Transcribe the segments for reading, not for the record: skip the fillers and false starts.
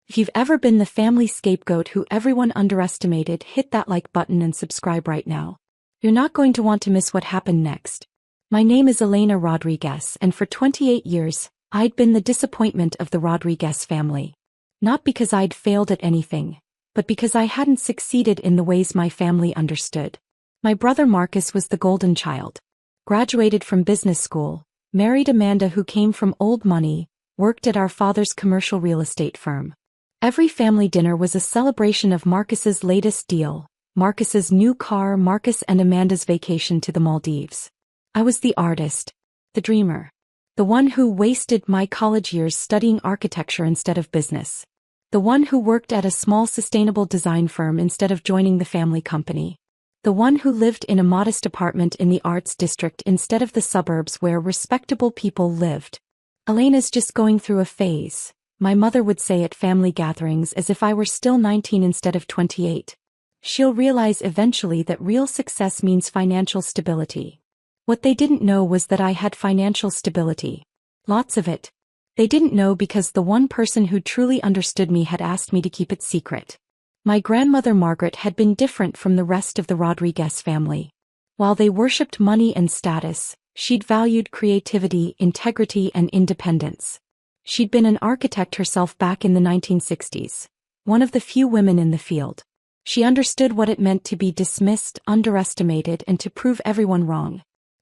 If you've ever been the family scapegoat who everyone underestimated, hit that like button and subscribe right now. You're not going to want to miss what happened next. My name is Elena Rodriguez, and for 28 years, I'd been the disappointment of the Rodriguez family. Not because I'd failed at anything, but because I hadn't succeeded in the ways my family understood. My brother Marcus was the golden child. Graduated from business school, married Amanda who came from old money, worked at our father's commercial real estate firm. Every family dinner was a celebration of Marcus's latest deal, Marcus's new car, Marcus and Amanda's vacation to the Maldives. I was the artist, the dreamer, the one who wasted my college years studying architecture instead of business, the one who worked at a small sustainable design firm instead of joining the family company, the one who lived in a modest apartment in the arts district instead of the suburbs where respectable people lived. Elena's just going through a phase, my mother would say at family gatherings as if I were still 19 instead of 28. She'll realize eventually that real success means financial stability. What they didn't know was that I had financial stability. Lots of it. They didn't know because the one person who truly understood me had asked me to keep it secret. My grandmother Margaret had been different from the rest of the Rodriguez family. While they worshipped money and status, she'd valued creativity, integrity, and independence. She'd been an architect herself back in the 1960s, one of the few women in the field. She understood what it meant to be dismissed, underestimated, and to prove everyone wrong.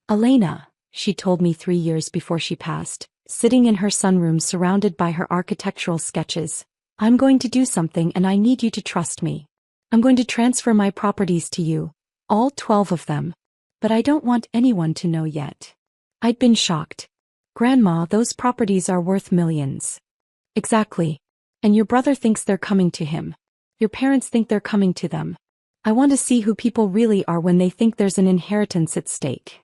Elena, she told me 3 years before she passed, sitting in her sunroom surrounded by her architectural sketches, I'm going to do something and I need you to trust me. I'm going to transfer my properties to you, all 12 of them. But I don't want anyone to know yet. I'd been shocked. Grandma, those properties are worth millions. Exactly. And your brother thinks they're coming to him. Your parents think they're coming to them. I want to see who people really are when they think there's an inheritance at stake.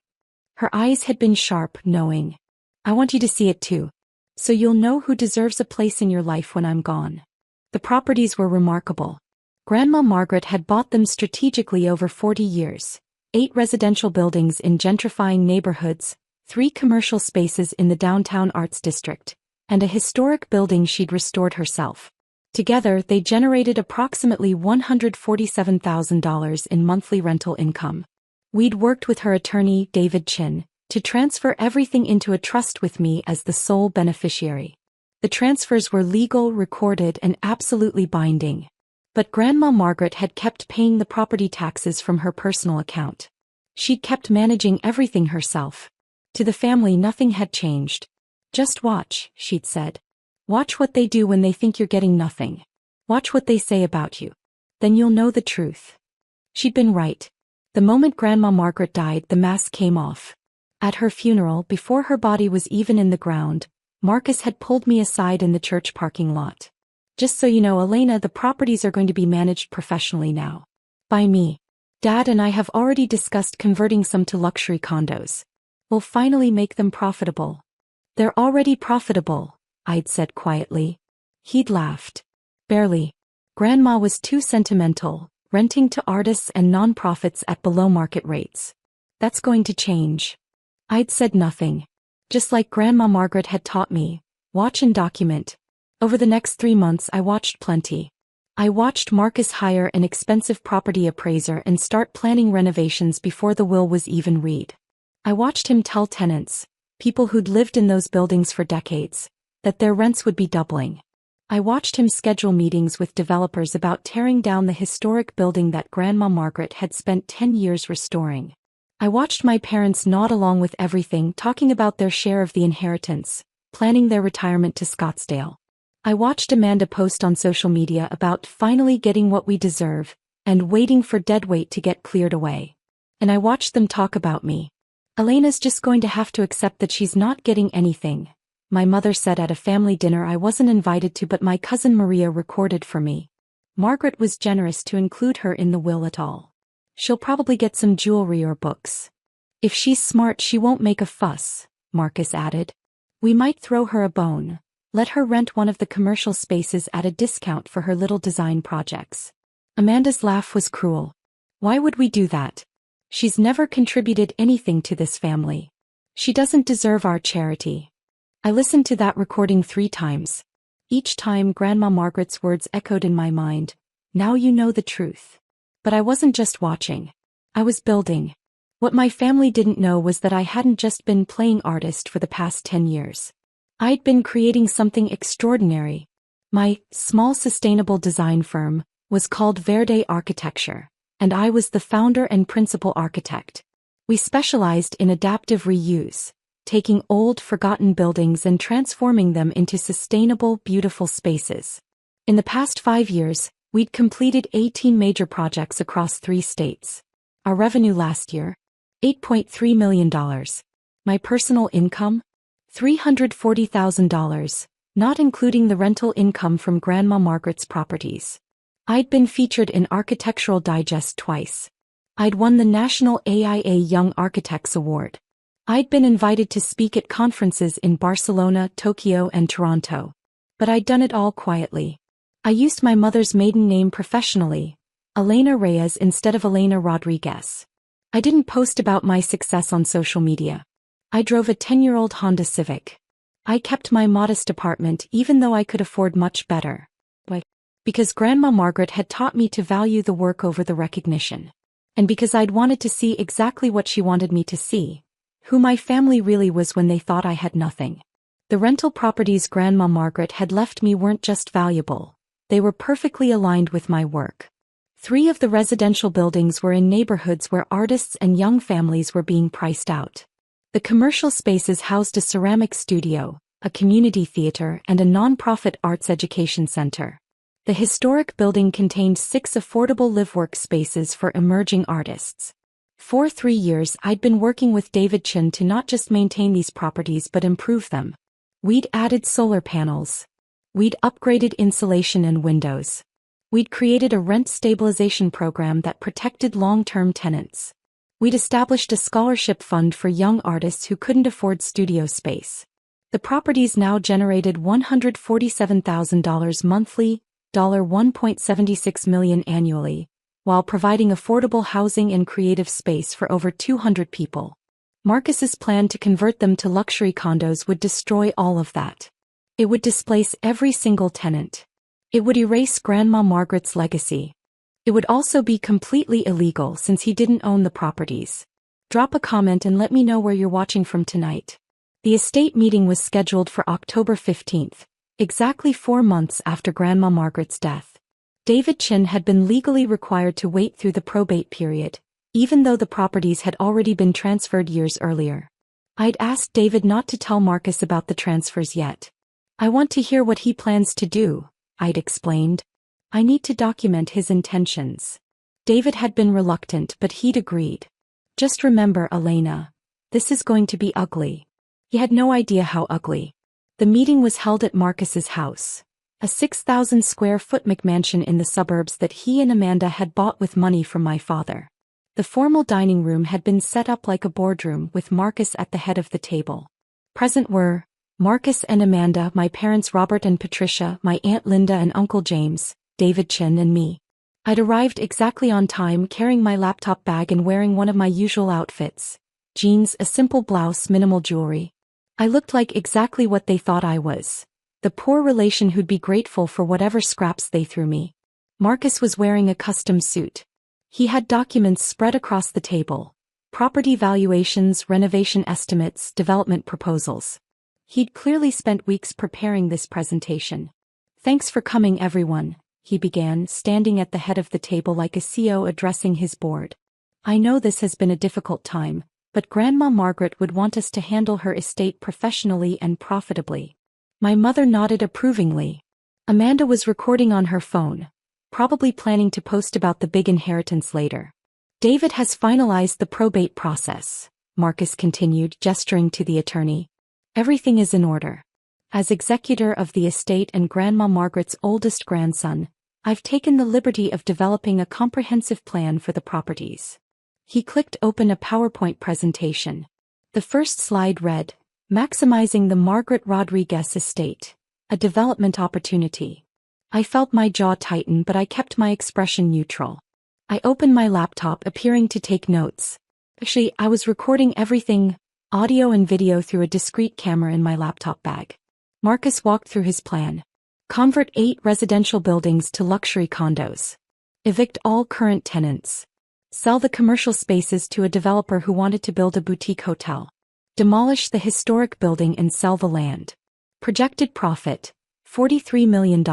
Her eyes had been sharp, knowing. I want you to see it too. So you'll know who deserves a place in your life when I'm gone. The properties were remarkable. Grandma Margaret had bought them strategically over 40 years. 8 residential buildings in gentrifying neighborhoods, 3 commercial spaces in the downtown arts district, and a historic building she'd restored herself. Together, they generated approximately $147,000 in monthly rental income. We'd worked with her attorney, David Chin, to transfer everything into a trust with me as the sole beneficiary. The transfers were legal, recorded, and absolutely binding. But Grandma Margaret had kept paying the property taxes from her personal account. She'd kept managing everything herself. To the family, nothing had changed. Just watch, she'd said. Watch what they do when they think you're getting nothing. Watch what they say about you. Then you'll know the truth. She'd been right. The moment Grandma Margaret died, the mask came off. At her funeral, before her body was even in the ground, Marcus had pulled me aside in the church parking lot. Just so you know, Elena, the properties are going to be managed professionally now. By me. Dad and I have already discussed converting some to luxury condos. We'll finally make them profitable. They're already profitable, I'd said quietly. He'd laughed. Barely. Grandma was too sentimental, renting to artists and non-profits at below market rates. That's going to change. I'd said nothing. Just like Grandma Margaret had taught me, watch and document. Over the next 3 months I watched plenty. I watched Marcus hire an expensive property appraiser and start planning renovations before the will was even read. I watched him tell tenants, people who'd lived in those buildings for decades, that their rents would be doubling. I watched him schedule meetings with developers about tearing down the historic building that Grandma Margaret had spent 10 years restoring. I watched my parents nod along with everything, talking about their share of the inheritance, planning their retirement to Scottsdale. I watched Amanda post on social media about finally getting what we deserve, and waiting for deadweight to get cleared away. And I watched them talk about me. Elena's just going to have to accept that she's not getting anything, my mother said at a family dinner I wasn't invited to, but my cousin Maria recorded for me. Margaret was generous to include her in the will at all. She'll probably get some jewelry or books. If she's smart, she won't make a fuss, Marcus added. We might throw her a bone. Let her rent one of the commercial spaces at a discount for her little design projects. Amanda's laugh was cruel. Why would we do that? She's never contributed anything to this family. She doesn't deserve our charity. I listened to that recording 3 times. Each time Grandma Margaret's words echoed in my mind, "Now you know the truth." But I wasn't just watching. I was building. What my family didn't know was that I hadn't just been playing artist for the past 10 years. I'd been creating something extraordinary. My small sustainable design firm was called Verde Architecture, and I was the founder and principal architect. We specialized in adaptive reuse, taking old, forgotten buildings and transforming them into sustainable, beautiful spaces. In the past 5 years, we'd completed 18 major projects across 3 states. Our revenue last year? $8.3 million. My personal income? $340,000, not including the rental income from Grandma Margaret's properties. I'd been featured in Architectural Digest twice. I'd won the National AIA Young Architects Award. I'd been invited to speak at conferences in Barcelona, Tokyo, and Toronto. But I'd done it all quietly. I used my mother's maiden name professionally, Elena Reyes instead of Elena Rodriguez. I didn't post about my success on social media. I drove a 10-year-old Honda Civic. I kept my modest apartment even though I could afford much better. But because Grandma Margaret had taught me to value the work over the recognition. And because I'd wanted to see exactly what she wanted me to see, who my family really was when they thought I had nothing. The rental properties Grandma Margaret had left me weren't just valuable, they were perfectly aligned with my work. 3 of the residential buildings were in neighborhoods where artists and young families were being priced out. The commercial spaces housed a ceramic studio, a community theater, and a non-profit arts education center. The historic building contained 6 affordable live-work spaces for emerging artists. For 3 years I'd been working with David Chin to not just maintain these properties but improve them. We'd added solar panels. We'd upgraded insulation and windows. We'd created a rent stabilization program that protected long-term tenants. We'd established a scholarship fund for young artists who couldn't afford studio space. The properties now generated $147,000 monthly, $1.76 million annually, while providing affordable housing and creative space for over 200 people. Marcus's plan to convert them to luxury condos would destroy all of that. It would displace every single tenant. It would erase Grandma Margaret's legacy. It would also be completely illegal since he didn't own the properties. Drop a comment and let me know where you're watching from tonight. The estate meeting was scheduled for October 15th, exactly 4 months after Grandma Margaret's death. David Chin had been legally required to wait through the probate period, even though the properties had already been transferred years earlier. I'd asked David not to tell Marcus about the transfers yet. "I want to hear what he plans to do," I'd explained. "I need to document his intentions." David had been reluctant, but he'd agreed. "Just remember, Elena, this is going to be ugly." He had no idea how ugly. The meeting was held at Marcus's house, a 6,000 square foot McMansion in the suburbs that he and Amanda had bought with money from my father. The formal dining room had been set up like a boardroom with Marcus at the head of the table. Present were Marcus and Amanda, my parents Robert and Patricia, my Aunt Linda and Uncle James, David Chin and me. I'd arrived exactly on time, carrying my laptop bag and wearing one of my usual outfits. Jeans, a simple blouse, minimal jewelry. I looked like exactly what they thought I was. The poor relation who'd be grateful for whatever scraps they threw me. Marcus was wearing a custom suit. He had documents spread across the table. Property valuations, renovation estimates, development proposals. He'd clearly spent weeks preparing this presentation. "Thanks for coming, everyone," he began, standing at the head of the table like a CEO addressing his board. "I know this has been a difficult time, but Grandma Margaret would want us to handle her estate professionally and profitably." My mother nodded approvingly. Amanda was recording on her phone, probably planning to post about the big inheritance later. "David has finalized the probate process," Marcus continued, gesturing to the attorney. "Everything is in order. As executor of the estate and Grandma Margaret's oldest grandson, I've taken the liberty of developing a comprehensive plan for the properties." He clicked open a PowerPoint presentation. The first slide read, "Maximizing the Margaret Rodriguez estate, a development opportunity." I felt my jaw tighten, but I kept my expression neutral. I opened my laptop, appearing to take notes. Actually, I was recording everything, audio and video, through a discrete camera in my laptop bag. Marcus walked through his plan. Convert 8 residential buildings to luxury condos. Evict all current tenants. Sell the commercial spaces to a developer who wanted to build a boutique hotel. Demolish the historic building and sell the land. Projected profit, $43 million.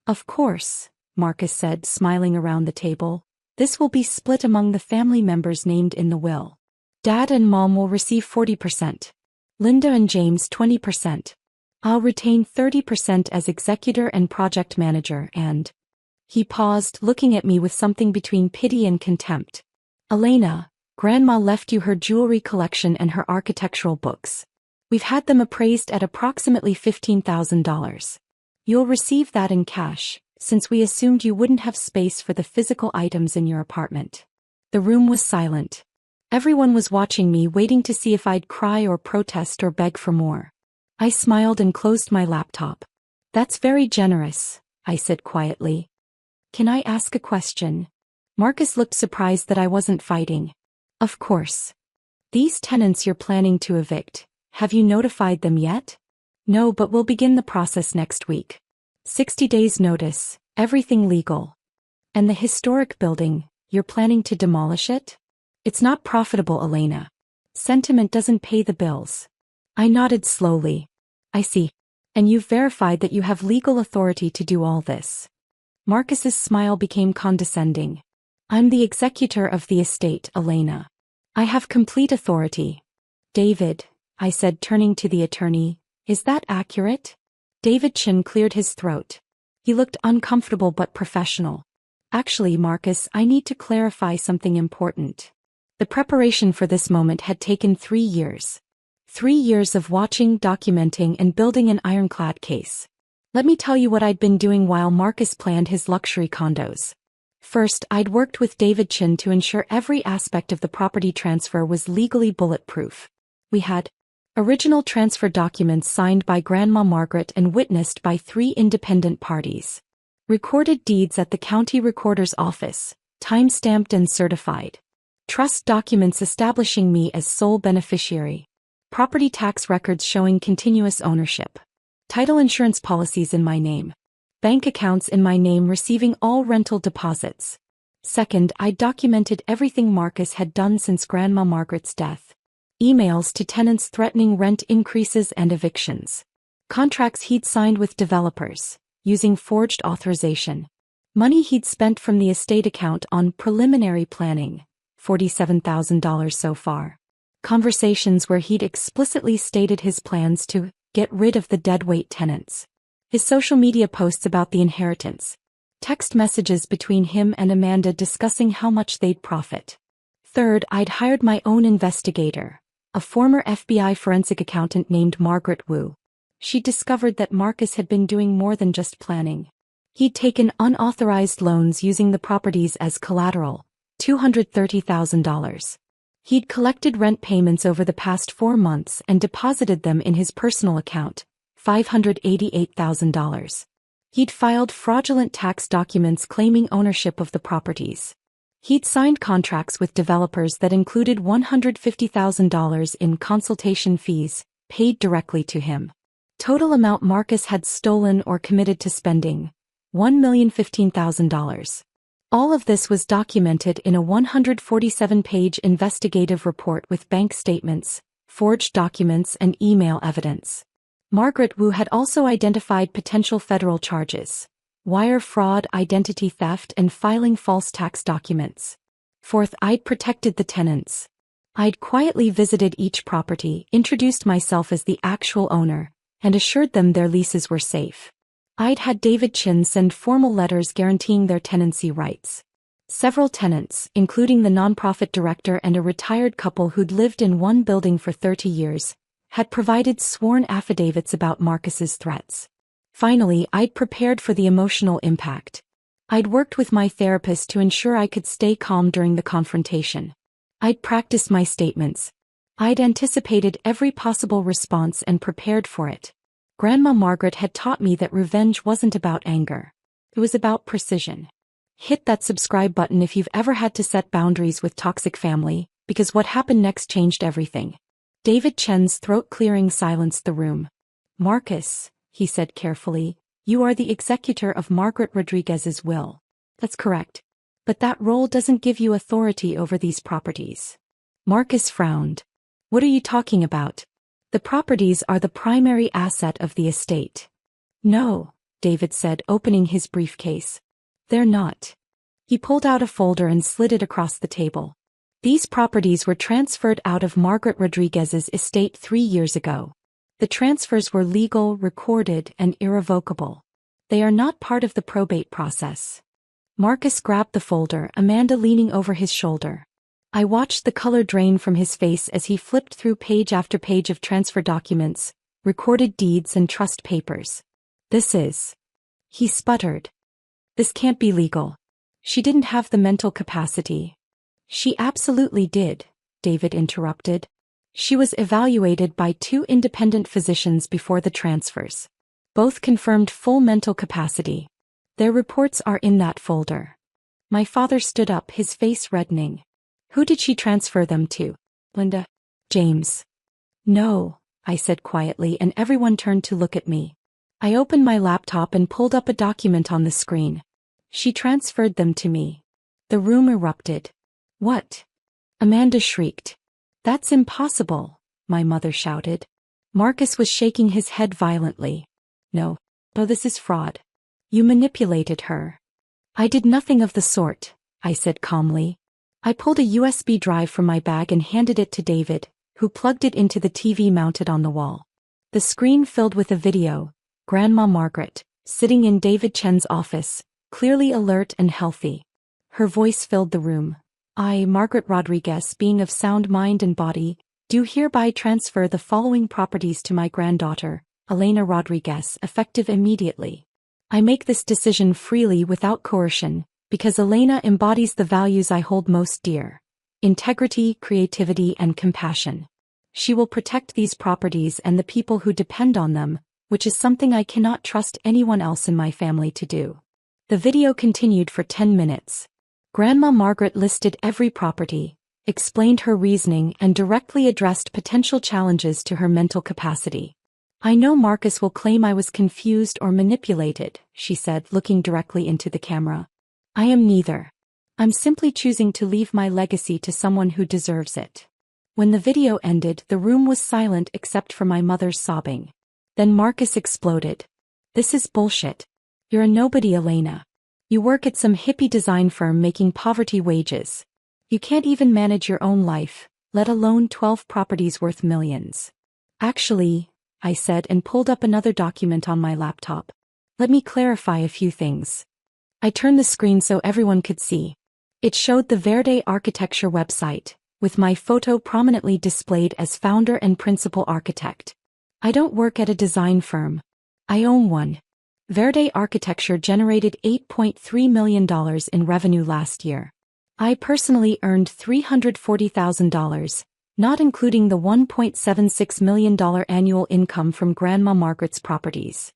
Of course, Marcus said, smiling around the table. This will be split among the family members named in the will. Dad and Mom will receive 40%. Linda and James 20%. I'll retain 30% as executor and project manager and... He paused, looking at me with something between pity and contempt. Elena, Grandma left you her jewelry collection and her architectural books. We've had them appraised at approximately $15,000. You'll receive that in cash, since we assumed you wouldn't have space for the physical items in your apartment. The room was silent. Everyone was watching me, waiting to see if I'd cry or protest or beg for more. I smiled and closed my laptop. That's very generous, I said quietly. Can I ask a question? Marcus looked surprised that I wasn't fighting. Of course. These tenants you're planning to evict, have you notified them yet? No, but we'll begin the process next week. 60 days notice, everything legal. And the historic building, you're planning to demolish it? It's not profitable, Elena. Sentiment doesn't pay the bills. I nodded slowly. I see. And you've verified that you have legal authority to do all this. Marcus's smile became condescending. I'm the executor of the estate, Elena. I have complete authority. David, I said, turning to the attorney, is that accurate? David Chin cleared his throat. He looked uncomfortable but professional. Actually, Marcus, I need to clarify something important. The preparation for this moment had taken 3 years. 3 years of watching, documenting, and building an ironclad case. Let me tell you what I'd been doing while Marcus planned his luxury condos. First, I'd worked with David Chin to ensure every aspect of the property transfer was legally bulletproof. We had original transfer documents signed by Grandma Margaret and witnessed by 3 independent parties. Recorded deeds at the county recorder's office, time-stamped and certified. Trust documents establishing me as sole beneficiary. Property tax records showing continuous ownership. Title insurance policies in my name. Bank accounts in my name receiving all rental deposits. Second, I documented everything Marcus had done since Grandma Margaret's death. Emails to tenants threatening rent increases and evictions. Contracts he'd signed with developers, using forged authorization. Money he'd spent from the estate account on preliminary planning, $47,000 so far. Conversations where he'd explicitly stated his plans to get rid of the deadweight tenants. His social media posts about the inheritance. Text messages between him and Amanda discussing how much they'd profit. Third, I'd hired my own investigator, a former FBI forensic accountant named Margaret Wu. She discovered that Marcus had been doing more than just planning. He'd taken unauthorized loans using the properties as collateral, $230,000. He'd collected rent payments over the past 4 months and deposited them in his personal account, $588,000. He'd filed fraudulent tax documents claiming ownership of the properties. He'd signed contracts with developers that included $150,000 in consultation fees, paid directly to him. Total amount Marcus had stolen or committed to spending, $1,015,000. All of this was documented in a 147-page investigative report with bank statements, forged documents, and email evidence. Margaret Wu had also identified potential federal charges: wire fraud, identity theft, and filing false tax documents. Fourth, I'd protected the tenants. I'd quietly visited each property, introduced myself as the actual owner, and assured them their leases were safe. I'd had David Chin send formal letters guaranteeing their tenancy rights. Several tenants, including the nonprofit director and a retired couple who'd lived in one building for 30 years, had provided sworn affidavits about Marcus's threats. Finally, I'd prepared for the emotional impact. I'd worked with my therapist to ensure I could stay calm during the confrontation. I'd practiced my statements. I'd anticipated every possible response and prepared for it. Grandma Margaret had taught me that revenge wasn't about anger. It was about precision. Hit that subscribe button if you've ever had to set boundaries with toxic family, because what happened next changed everything. David Chen's throat-clearing silenced the room. Marcus, he said carefully, You are the executor of Margaret Rodriguez's will. That's correct. But that role doesn't give you authority over these properties. Marcus frowned. What are you talking about? The properties are the primary asset of the estate. No, David said, opening his briefcase. They're not. He pulled out a folder and slid it across the table. These properties were transferred out of Margaret Rodriguez's estate 3 years ago. The transfers were legal, recorded, and irrevocable. They are not part of the probate process. Marcus grabbed the folder, Amanda leaning over his shoulder. I watched the color drain from his face as he flipped through page after page of transfer documents, recorded deeds and trust papers. This is... He sputtered. This can't be legal. She didn't have the mental capacity. She absolutely did, David interrupted. She was evaluated by 2 independent physicians before the transfers. Both confirmed full mental capacity. Their reports are in that folder. My father stood up, his face reddening. Who did she transfer them to? Linda? James? No, I said quietly, and everyone turned to look at me. I opened my laptop and pulled up a document on the screen. She transferred them to me. The room erupted. What? Amanda shrieked. That's impossible, my mother shouted. Marcus was shaking his head violently. No, this is fraud. You manipulated her. I did nothing of the sort, I said calmly. I pulled a USB drive from my bag and handed it to David, who plugged it into the TV mounted on the wall. The screen filled with a video, Grandma Margaret, sitting in David Chen's office, clearly alert and healthy. Her voice filled the room. I, Margaret Rodriguez, being of sound mind and body, do hereby transfer the following properties to my granddaughter, Elena Rodriguez, effective immediately. I make this decision freely without coercion, because Elena embodies the values I hold most dear: integrity, creativity, and compassion. She will protect these properties and the people who depend on them, which is something I cannot trust anyone else in my family to do. The video continued for 10 minutes. Grandma Margaret listed every property, explained her reasoning, and directly addressed potential challenges to her mental capacity. I know Marcus will claim I was confused or manipulated, she said, looking directly into the camera. I am neither. I'm simply choosing to leave my legacy to someone who deserves it. When the video ended, the room was silent except for my mother's sobbing. Then Marcus exploded. This is bullshit. You're a nobody, Elena. You work at some hippie design firm making poverty wages. You can't even manage your own life, let alone 12 properties worth millions. Actually, I said and pulled up another document on my laptop. Let me clarify a few things. I turned the screen so everyone could see. It showed the Verde Architecture website, with my photo prominently displayed as founder and principal architect. I don't work at a design firm. I own one. Verde Architecture generated $8.3 million in revenue last year. I personally earned $340,000, not including the $1.76 million annual income from Grandma Margaret's properties.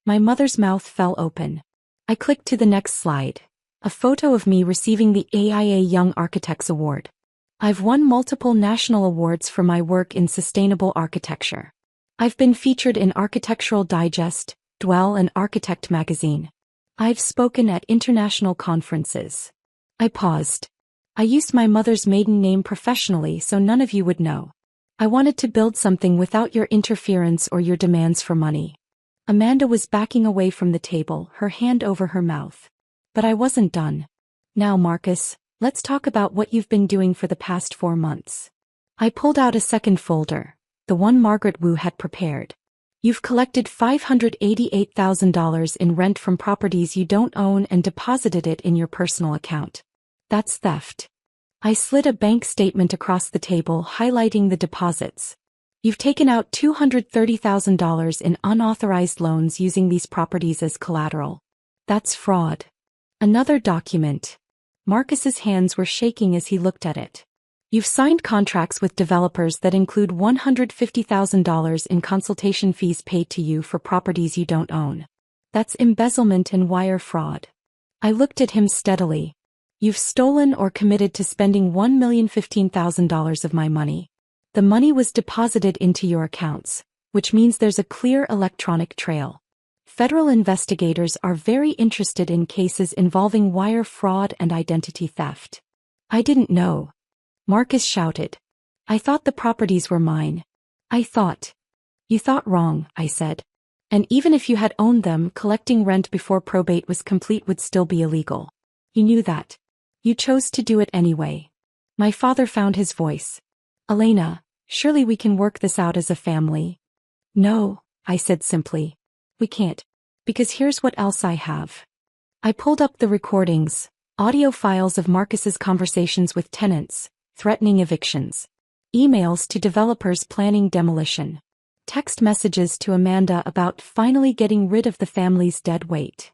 My mother's mouth fell open. I clicked to the next slide, a photo of me receiving the AIA Young Architects Award. I've won multiple national awards for my work in sustainable architecture. I've been featured in Architectural Digest, Dwell, and Architect magazine. I've spoken at international conferences. I paused. I used my mother's maiden name professionally so none of you would know. I wanted to build something without your interference or your demands for money. Amanda was backing away from the table, her hand over her mouth. But I wasn't done. Now, Marcus, let's talk about what you've been doing for the past 4 months. I pulled out a second folder, the one Margaret Wu had prepared. You've collected $588,000 in rent from properties you don't own and deposited it in your personal account. That's theft. I slid a bank statement across the table highlighting the deposits. You've taken out $230,000 in unauthorized loans using these properties as collateral. That's fraud. Another document. Marcus's hands were shaking as he looked at it. You've signed contracts with developers that include $150,000 in consultation fees paid to you for properties you don't own. That's embezzlement and wire fraud. I looked at him steadily. You've stolen or committed to spending $1,015,000 of my money. The money was deposited into your accounts, which means there's a clear electronic trail. Federal investigators are very interested in cases involving wire fraud and identity theft. I didn't know. Marcus shouted. I thought the properties were mine. I thought. You thought wrong, I said. And even if you had owned them, collecting rent before probate was complete would still be illegal. You knew that. You chose to do it anyway. My father found his voice. Elena, surely we can work this out as a family. No, I said simply. We can't. Because here's what else I have. I pulled up the recordings, audio files of Marcus's conversations with tenants, threatening evictions. Emails to developers planning demolition. Text messages to Amanda about finally getting rid of the family's dead weight.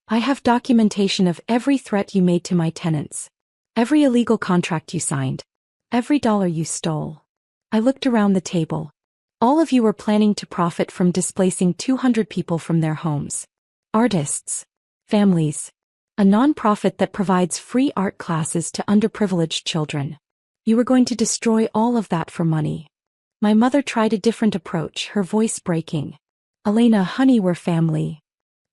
I have documentation of every threat you made to my tenants. Every illegal contract you signed. Every dollar you stole. I looked around the table. All of you were planning to profit from displacing 200 people from their homes. Artists. Families. A non-profit that provides free art classes to underprivileged children. You were going to destroy all of that for money. My mother tried a different approach, her voice breaking. Elena, honey, we're family.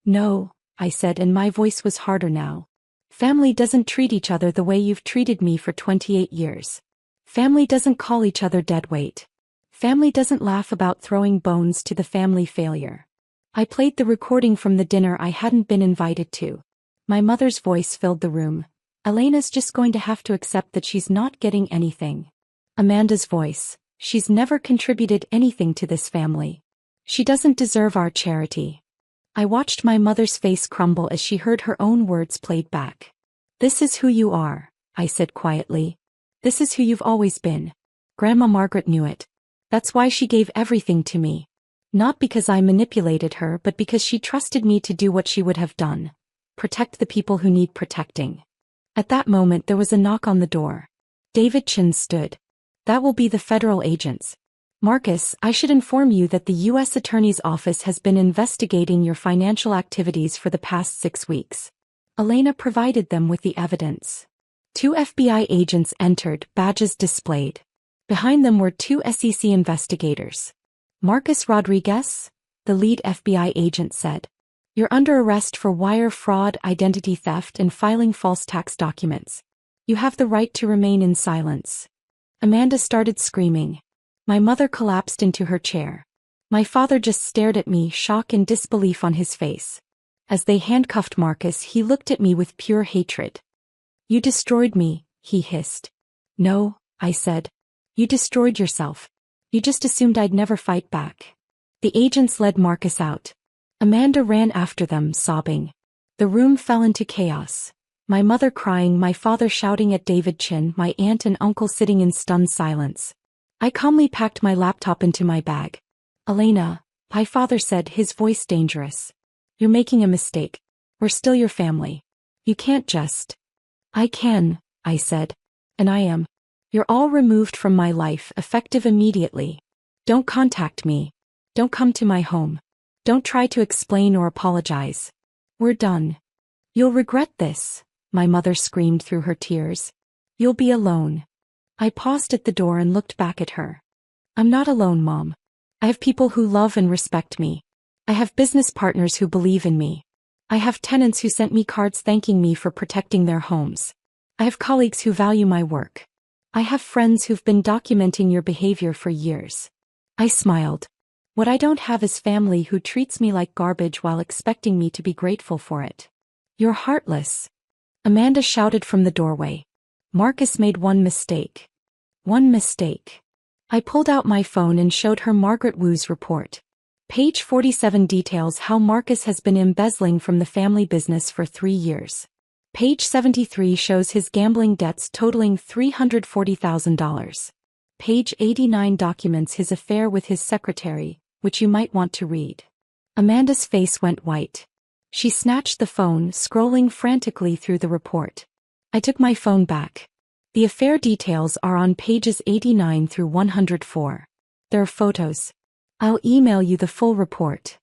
No, I said, and my voice was harder now. Family doesn't treat each other the way you've treated me for 28 years. Family doesn't call each other deadweight. Family doesn't laugh about throwing bones to the family failure. I played the recording from the dinner I hadn't been invited to. My mother's voice filled the room. Elena's just going to have to accept that she's not getting anything. Amanda's voice. She's never contributed anything to this family. She doesn't deserve our charity. I watched my mother's face crumble as she heard her own words played back. This is who you are, I said quietly. This is who you've always been. Grandma Margaret knew it. That's why she gave everything to me. Not because I manipulated her, but because she trusted me to do what she would have done. Protect the people who need protecting. At that moment there was a knock on the door. David Chin stood. That will be the federal agents. Marcus, I should inform you that the U.S. Attorney's Office has been investigating your financial activities for the past 6 weeks. Elena provided them with the evidence. 2 FBI agents entered, badges displayed. Behind them were 2 SEC investigators. Marcus Rodriguez, the lead FBI agent said. You're under arrest for wire fraud, identity theft, and filing false tax documents. You have the right to remain in silence. Amanda started screaming. My mother collapsed into her chair. My father just stared at me, shock and disbelief on his face. As they handcuffed Marcus, he looked at me with pure hatred. You destroyed me, he hissed. No, I said. You destroyed yourself. You just assumed I'd never fight back. The agents led Marcus out. Amanda ran after them, sobbing. The room fell into chaos. My mother crying, my father shouting at David Chin, my aunt and uncle sitting in stunned silence. I calmly packed my laptop into my bag. Elena, my father said, his voice dangerous. You're making a mistake. We're still your family. You can't just. I can, I said. And I am. You're all removed from my life, effective immediately. Don't contact me. Don't come to my home. Don't try to explain or apologize. We're done. You'll regret this, my mother screamed through her tears. You'll be alone. I paused at the door and looked back at her. I'm not alone, Mom. I have people who love and respect me. I have business partners who believe in me. I have tenants who sent me cards thanking me for protecting their homes. I have colleagues who value my work. I have friends who've been documenting your behavior for years. I smiled. What I don't have is family who treats me like garbage while expecting me to be grateful for it. You're heartless. Amanda shouted from the doorway. Marcus made one mistake. One mistake. I pulled out my phone and showed her Margaret Wu's report. Page 47 details how Marcus has been embezzling from the family business for 3 years. Page 73 shows his gambling debts totaling $340,000. Page 89 documents his affair with his secretary, which you might want to read. Amanda's face went white. She snatched the phone, scrolling frantically through the report. I took my phone back. The affair details are on pages 89 through 104. There are photos. I'll email you the full report.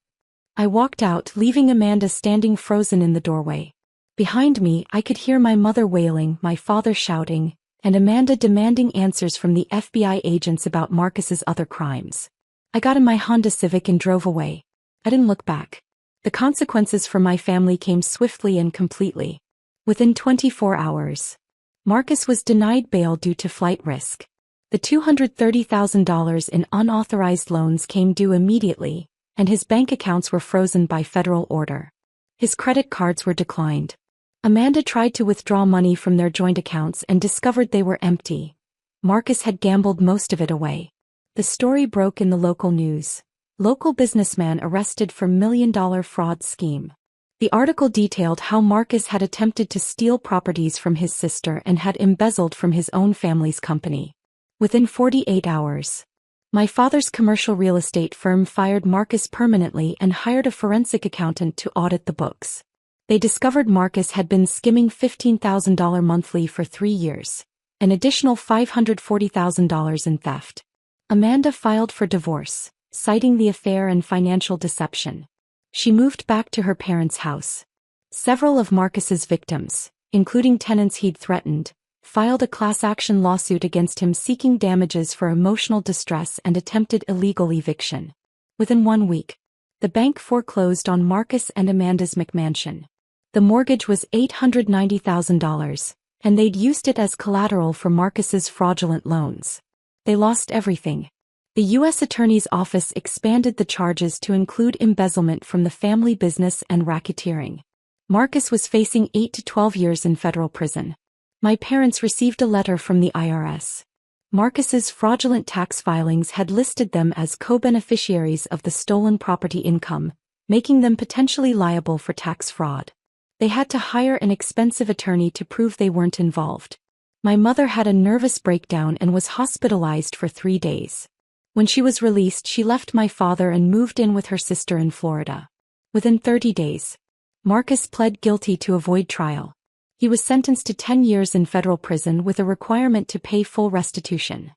I walked out, leaving Amanda standing frozen in the doorway. Behind me, I could hear my mother wailing, my father shouting, and Amanda demanding answers from the FBI agents about Marcus's other crimes. I got in my Honda Civic and drove away. I didn't look back. The consequences for my family came swiftly and completely. Within 24 hours, Marcus was denied bail due to flight risk. The $230,000 in unauthorized loans came due immediately, and his bank accounts were frozen by federal order. His credit cards were declined. Amanda tried to withdraw money from their joint accounts and discovered they were empty. Marcus had gambled most of it away. The story broke in the local news. Local businessman arrested for million-dollar fraud scheme. The article detailed how Marcus had attempted to steal properties from his sister and had embezzled from his own family's company. Within 48 hours, my father's commercial real estate firm fired Marcus permanently and hired a forensic accountant to audit the books. They discovered Marcus had been skimming $15,000 monthly for 3 years, an additional $540,000 in theft. Amanda filed for divorce, citing the affair and financial deception. She moved back to her parents' house. Several of Marcus's victims, including tenants he'd threatened, filed a class action lawsuit against him seeking damages for emotional distress and attempted illegal eviction. Within 1 week, the bank foreclosed on Marcus and Amanda's McMansion. The mortgage was $890,000, and they'd used it as collateral for Marcus's fraudulent loans. They lost everything. The U.S. Attorney's Office expanded the charges to include embezzlement from the family business and racketeering. Marcus was facing 8 to 12 years in federal prison. My parents received a letter from the IRS. Marcus's fraudulent tax filings had listed them as co-beneficiaries of the stolen property income, making them potentially liable for tax fraud. They had to hire an expensive attorney to prove they weren't involved. My mother had a nervous breakdown and was hospitalized for 3 days. When she was released, she left my father and moved in with her sister in Florida. Within 30 days, Marcus pled guilty to avoid trial. He was sentenced to 10 years in federal prison with a requirement to pay full restitution.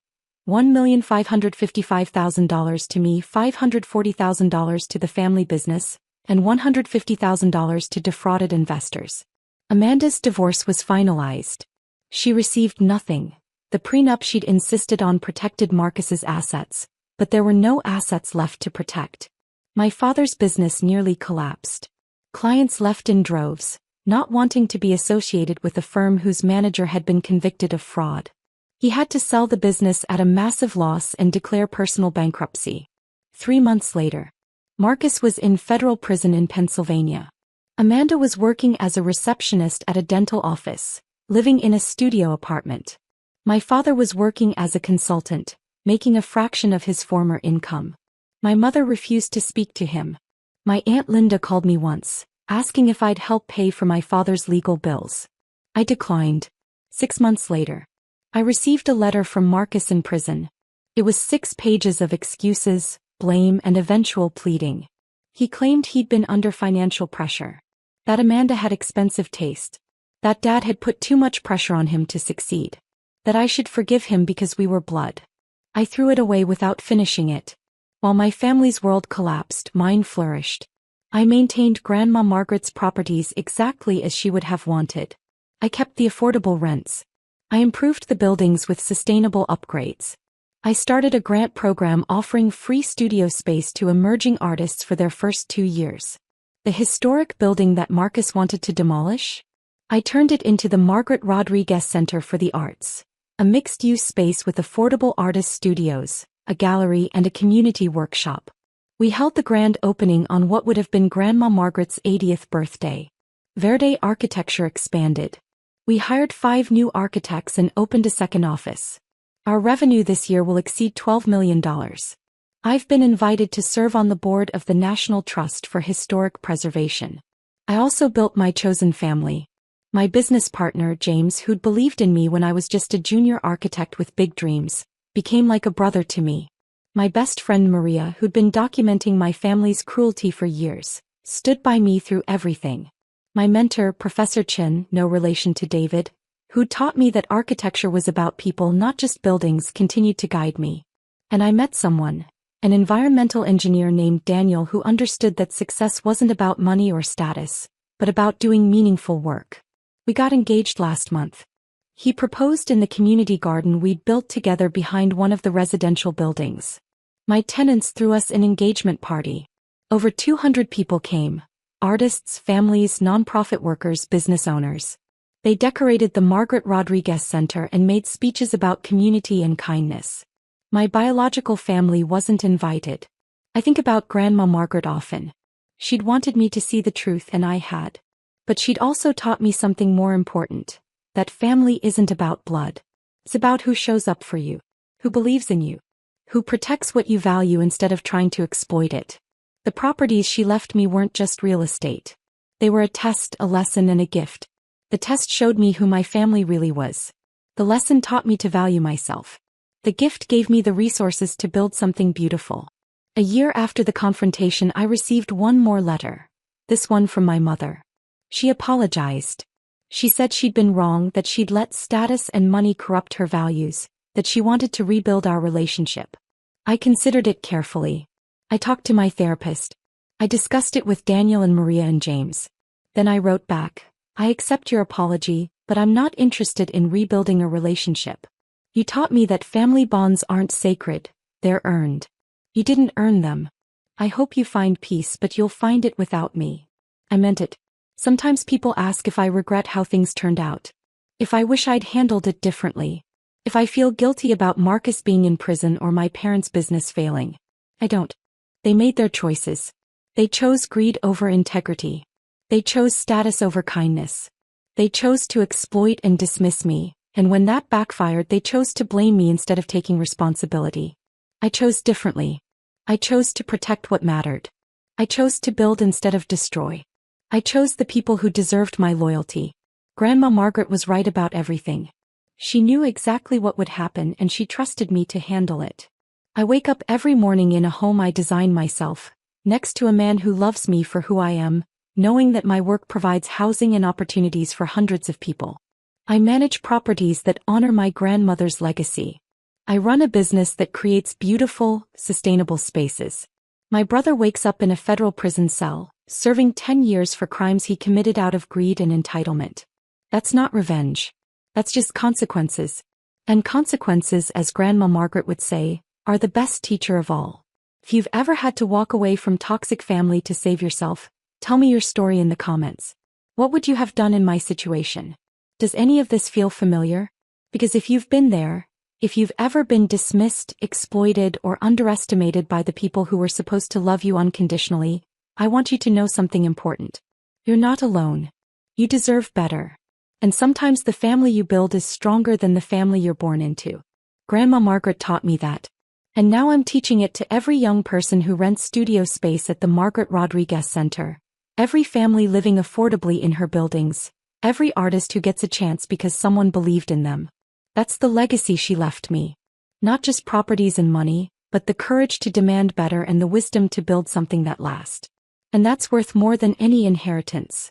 $1,555,000 to me, $540,000 to the family business, and $150,000 to defrauded investors. Amanda's divorce was finalized. She received nothing. The prenup she'd insisted on protected Marcus's assets, but there were no assets left to protect. My father's business nearly collapsed. Clients left in droves, not wanting to be associated with a firm whose manager had been convicted of fraud. He had to sell the business at a massive loss and declare personal bankruptcy. 3 months later, Marcus was in federal prison in Pennsylvania. Amanda was working as a receptionist at a dental office, living in a studio apartment. My father was working as a consultant, making a fraction of his former income. My mother refused to speak to him. My Aunt Linda called me once, asking if I'd help pay for my father's legal bills. I declined. 6 months later, I received a letter from Marcus in prison. It was 6 pages of excuses, blame, and eventual pleading. He claimed he'd been under financial pressure, that Amanda had expensive taste, that Dad had put too much pressure on him to succeed, that I should forgive him because we were blood. I threw it away without finishing it. While my family's world collapsed, mine flourished. I maintained Grandma Margaret's properties exactly as she would have wanted. I kept the affordable rents. I improved the buildings with sustainable upgrades. I started a grant program offering free studio space to emerging artists for their first 2 years. The historic building that Marcus wanted to demolish? I turned it into the Margaret Rodriguez Center for the Arts, a mixed-use space with affordable artist studios, a gallery, and a community workshop. We held the grand opening on what would have been Grandma Margaret's 80th birthday. Verde Architecture expanded. We hired 5 new architects and opened a second office. Our revenue this year will exceed $12 million. I've been invited to serve on the board of the National Trust for Historic Preservation. I also built my chosen family. My business partner, James, who'd believed in me when I was just a junior architect with big dreams, became like a brother to me. My best friend Maria, who'd been documenting my family's cruelty for years, stood by me through everything. My mentor, Professor Chin, no relation to David, who taught me that architecture was about people, not just buildings, continued to guide me. And I met someone, an environmental engineer named Daniel, who understood that success wasn't about money or status, but about doing meaningful work. We got engaged last month. He proposed in the community garden we'd built together behind one of the residential buildings. My tenants threw us an engagement party. Over 200 people came, artists, families, nonprofit workers, business owners. They decorated the Margaret Rodriguez Center and made speeches about community and kindness. My biological family wasn't invited. I think about Grandma Margaret often. She'd wanted me to see the truth and I had. But she'd also taught me something more important. That family isn't about blood. It's about who shows up for you, who believes in you, who protects what you value instead of trying to exploit it. The properties she left me weren't just real estate. They were a test, a lesson, and a gift. The test showed me who my family really was. The lesson taught me to value myself. The gift gave me the resources to build something beautiful. A year after the confrontation, I received one more letter. This one from my mother. She apologized. She said she'd been wrong, that she'd let status and money corrupt her values, that she wanted to rebuild our relationship. I considered it carefully. I talked to my therapist. I discussed it with Daniel and Maria and James. Then I wrote back, I accept your apology, but I'm not interested in rebuilding a relationship. You taught me that family bonds aren't sacred, they're earned. You didn't earn them. I hope you find peace, but you'll find it without me. I meant it. Sometimes people ask if I regret how things turned out. If I wish I'd handled it differently. If I feel guilty about Marcus being in prison or my parents' business failing. I don't. They made their choices. They chose greed over integrity. They chose status over kindness. They chose to exploit and dismiss me, and when that backfired, they chose to blame me instead of taking responsibility. I chose differently. I chose to protect what mattered. I chose to build instead of destroy. I chose the people who deserved my loyalty. Grandma Margaret was right about everything. She knew exactly what would happen and she trusted me to handle it. I wake up every morning in a home I designed myself, next to a man who loves me for who I am, knowing that my work provides housing and opportunities for hundreds of people. I manage properties that honor my grandmother's legacy. I run a business that creates beautiful, sustainable spaces. My brother wakes up in a federal prison cell, serving 10 years for crimes he committed out of greed and entitlement. That's not revenge. That's just consequences. And consequences, as Grandma Margaret would say, are the best teacher of all. If you've ever had to walk away from toxic family to save yourself, tell me your story in the comments. What would you have done in my situation? Does any of this feel familiar? Because if you've been there, if you've ever been dismissed, exploited, or underestimated by the people who were supposed to love you unconditionally, I want you to know something important. You're not alone. You deserve better. And sometimes the family you build is stronger than the family you're born into. Grandma Margaret taught me that. And now I'm teaching it to every young person who rents studio space at the Margaret Rodriguez Center, every family living affordably in her buildings, every artist who gets a chance because someone believed in them. That's the legacy she left me. Not just properties and money, but the courage to demand better and the wisdom to build something that lasts. And that's worth more than any inheritance.